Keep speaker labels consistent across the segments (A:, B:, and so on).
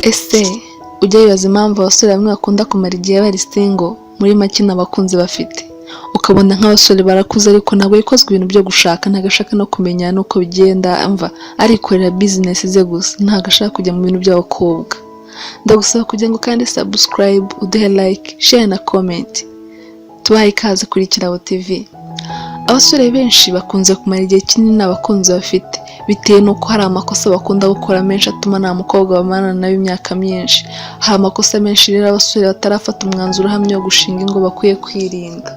A: Ese ujya wibaza impamvu abasore bamwe bakunda kumara igihe bari single, muri make n'abakunzi bafite, ukabona nk'abasore barakuze ariko ntabwo yikozwe ibintu byo gushaka, ntabwo ashaka no kumenya n'uko bigenda, arikorera business ze gusa, ntabwo ashaka kujya mu bintu by'abakobwa. Ndagusaba kugira ngo kandi subscribe, uduhe like, share na comment. Tubahe ikaze kuri Kirabo TV. Abasore benshi bakunze kumara igihe kinini n'abakunzi bafite, bitewe n'uko hari amakosa bakunda gukora menshi atuma nta mukobwa bamarana nawe imyaka myinshi. Hari amakosa menshi rero abasore batarafata umwanzuro uhamye wo gushinga ingo bakwiye kwirinda.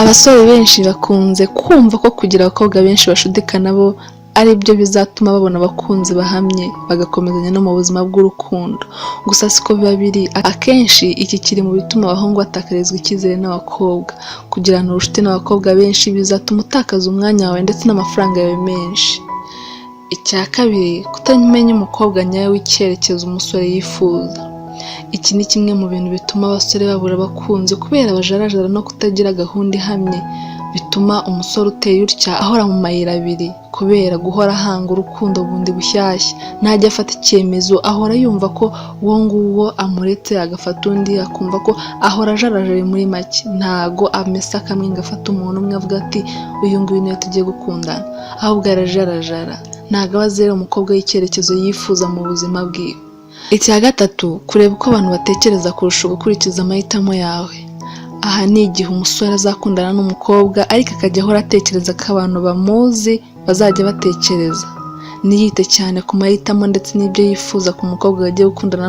A: Abasore benshi bakunze kumva ko kugira abakobwa benshi bashudikana bo ari byo bizatuma babona abakunzi bahamye bagakomezanya no mu buzima bw'urukundo. Gusa siko biba biri. Akenshi iki kiri mu bituma abahungu batakarizwa icyizere n'abakobwa. Kugirana ubucuti n'abakobwa benshi bizatuma utakaza umwanya wawe ndetse n'amafaranga yawe menshi. Icya kabiri, kutamenya umukobwa nyawe w'icyerekezo umusore yifuza. Iki ni kimwe mu bintu bituma abasore babura abakunzi kubera bajarajara no kutagira gahunda ihamye. Bituma umusore uteye utya ahora mu mayira abiri kubera guhora ahanga urukundo bundi bushyashya. Ntajya afata icyemezo, ahora yumva ko uwo nguwo amuretse agafata undi, akumva ko ahora ajarajara. Muri make ntago amesa kamwe ngo afate umuntu umwe avuga ati uyu nguyu niyo tugiye gukundana, ahubwo arajarajara. Ntago aba azi rero umukobwa w'icyerekezo yifuza mu buzima bwiwe. Icya gatatu, kureba uko abantu batekereza kurusha gukurikiza amahitamo yawe. Aha ni igihe umusore azakundana n'umukobwa ariko akajya ahora atekereza ko abantu bamuzi bazajya batekereza. Niyite cyane ku mahitamo ndetse n'ibyo yifuza ku mukobwa bagiye gukundana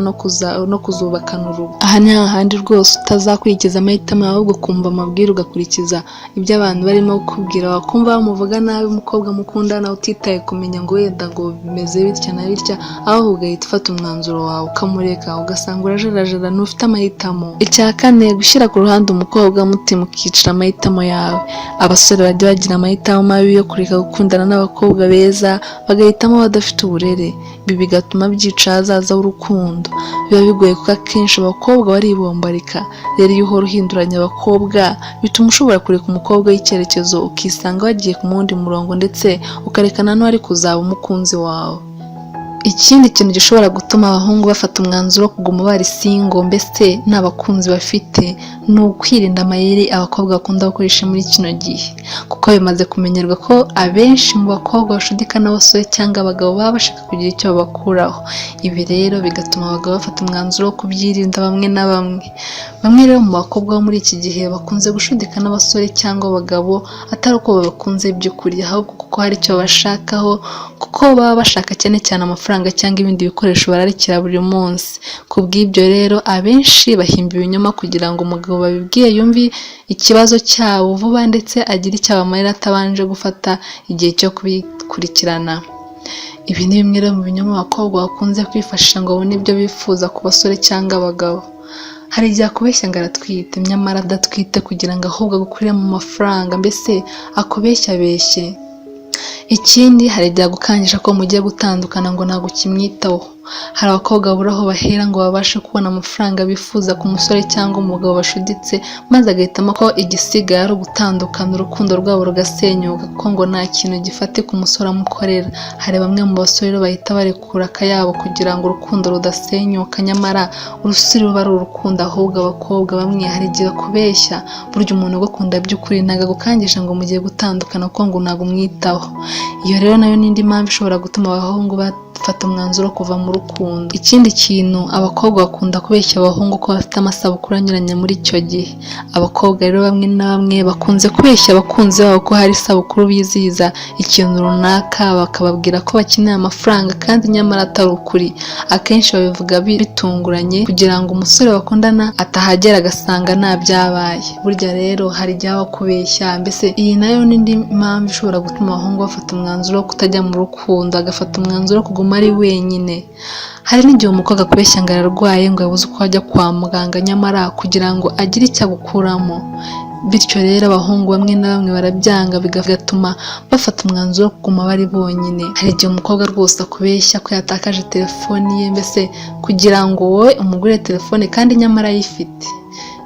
A: no kuzubakana urugo. Aha ni hahandi rwose utazakurikiza amahitamo yawe, ahubwo kumva amabwire ugakurikiza ibyo abantu barimo kukubwira. Wakumva bamuvuga nabi umukobwa mukundana utitaye kumenya ngo wenda ngo bimeze bitya na bitya, ahubwo ugahita ufata umwanzuro wawe ukamureka, ugasanga urajarajara ntufite amahitamo. Icya kane, gushyira ku ruhande umukobwa mutima ukicira amahitamo yawe. Abasore bajya bagira amahitamo mabi yo kureka gukundana n'abakobwa beza bagahitamo badafite uburere. Ibi bigatuma byica ahazaza h'urukundo. Biba bigoye kuko akenshi abakobwa baribombarika. Rero iyo uhora uhinduranya abakobwa bituma ushobora kureka umukobwa w'icyerekezo ukisanga wagiye ku wundi murongo ndetse ukarekana n'uwari kuzaba umukunzi wawe. Ikindi kintu gishobora gutuma abahungu bafata umwanzuro wo kuguma bari single mbese nta bakunzi bafite, ni ukwirinda amayeri abakobwa bakunda gukoresha muri kino gihe, kuko bimaze kumenyerwa ko abenshi mu bakobwa bashudikana n'abasore cyangwa abagabo baba bashaka kugira icyo babakuraho. Ibi rero bigatuma abagabo bafata umwanzuro wo kubyirinda bamwe na bamwe. Bamwe rero mu bakobwa bo muri iki gihe bakunze gushudikana n'abasore cyangwa abagabo atari uko babakunze by'ukuri, ahubwo kuko hari icyo babashakaho, kuko baba bashaka cyane cyane amafaranga cyangwa ibindi bikoresho bararikira buri munsi. Kubw'ibyo rero abenshi bahimba ibinyoma kugira ngo umugabo babibwiye yumve ikibazo cyabo vuba ndetse agire icyo abamarira atabanje gufata igihe cyo kubikurikirana. Ibi ni bimwe mu binyoma abakobwa bakunze kwifashisha ngo babone ibyo bifuza ku basore cyangwa abagabo. Hari igihe akubeshya ngo aratwite nyamara adatwite kugira ngo ahubwo agukurire mu mafaranga, mbese akubeshyabeshye. Ikindi, hari igihe agukangisha ko mugiye gutandukana ngo ntabwo ukimwitaho. Hari abakobwa babura aho bahera ngo babashe kubona amafaranga bifuza ku musore cyangwa umugabo bashuditse, maze agahitamo ko igisigaye ari ugutandukana, urukundo rwabo rugasenyuka kuko ngo nta kintu gifatika umusore amukorera. Hari bamwe mu basore rero bahita barekura akayabo kugira ngo urukundo rudasenyuka, nyamara urusiri ruba ari urukundo. Ahubwo abakobwa bamwe hari igihe bakubeshya. Burya umuntu ugukunda by'ukuri ntabwo agukangisha ngo mugiye gutandukana kuko ngo ntabwo umwitaho. Iyo rero nayo ni indi mpamvu ishobora gutuma abahungu bafata umwanzuro wo kuva mu rukundo. Ikindi kintu, abakobwa bakunda kubeshya abahungu ko bafite amasabukuru anyuranye muri icyo gihe. Abakobwa rero bamwe na bamwe bakunze kubeshya abakunzi babo ko hari isabukuru bizihiza ikintu runaka, bakababwira ko bakeneye amafaranga kandi nyamara atari ukuri. Akenshi babivuga bitunguranye kugira ngo umusore bakundana atahagera agasanga nta byabaye. Burya rero hari igihe aba kubeshya. Mbese iyi nayo ni indi mpamvu ishobora gutuma abahungu bafata umwanzuro wo kutajya mu rukundo, agafata umwanzuro wo kuguma ari wenyine. Hari n'igihe umukobwa akubeshya ngo ararwaye ngo yabuze uko ajya kwa muganga, nyamara kugira ngo agire icyo agukuramo. Bityo rero abahungu bamwe na bamwe barabyanga, bigatuma bafata umwanzuro wo kuguma bari bonyine. Hari igihe umukobwa rwose akubeshya ko yatakaje telefoni ye, mbese kugira ngo wowe umugurire telefone kandi nyamara ayifite.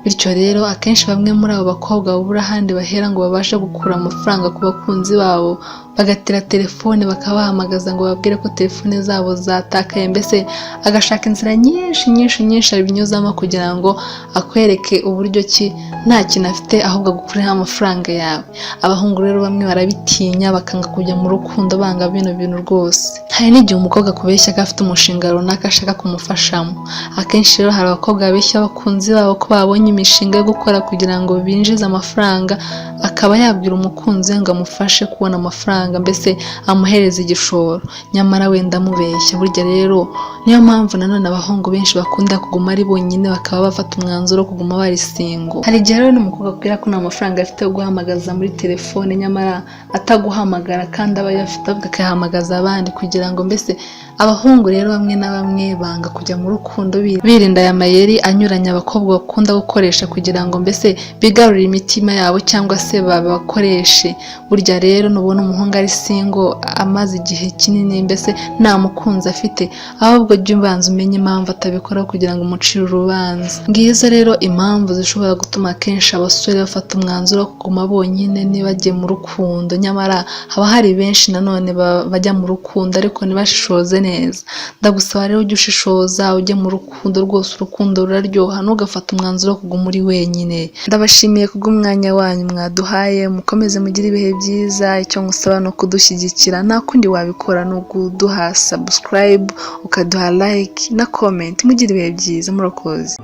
A: bityo rero akenshi bamwe muri abo bakobwa babura ahandi bahera ngo babashe gukura amafaranga ku bakunzi babo bagatera telefone bakabahamagaza ngo babwire ko telefone zabo zatakaye, mbese agashaka inzira nyinshi abinyuzamo kugira ngo akwereke uburyo ki nta kintu afite ahubwo agukureho amafaranga yawe. Abahungu rero bamwe barabitinya bakanga kujya mu rukundo, banga bino bintu rwose. Hari n'igihe umukobwa akubeshya ko afite umushinga runaka ashaka kumufashamo. Akenshi rero hari abakobwa babeshya abakunzi babo ko babonye imishinga yo gukora kugira ngo binjize amafaranga, akaba yabwira umukunzi we ngo amufashe kubona amafaranga, mbese amuhereza igishoro, nyamara wenda amubeshya. Burya rero niyo mpamvu nanone abahungu benshi bakunda kuguma ari bonyine, bakaba bafata umwanzuro wo kuguma bari single. Hari igihe rero n'umukobwa akubwira ko nta mafaranga afite yo guhamagaza muri telefone, nyamara ataguhamagara kandi aba ayafite, ahubwo akayahamagaza abandi kugira ngo mbese abahungu rero bamwe na bamwe banga kujya mu rukundo birinda aya mayeri anyuranye abakobwa bakunda gukoresha kugira ngo mbese bigarurire imitima yabo cyangwa se babakoreshe. Burya rero nubona umuhungu ari single amaze igihe kinini mbese nta mukunzi afite, ahubwo jya ubanza umenye impamvu atabikora kugira ngo umucire urubanza. Ngizo rero impamvu zishobora gutuma akenshi abasore bafata umwanzuro wo kuguma bonyine ntibajye mu rukundo, nyamara haba hari benshi nanone bajya mu rukundo ariko ntibashishoze neza. Ndagusaba rero ujye ushishoza ujye mu rukundo rwose, urukundo ruraryoha, ntugafate umwanzuro wo kuguma uri wenyine. Ndabashimiye kubw'umwanya wanyu mwaduhaye, mukomeze mugire ibihe byiza. Icyo ngusaba no kudushyigikira, nta kundi wabikora ni ukuduha subscribe, ukaduha like na comment. Mugire ibihe byiza, murakoze.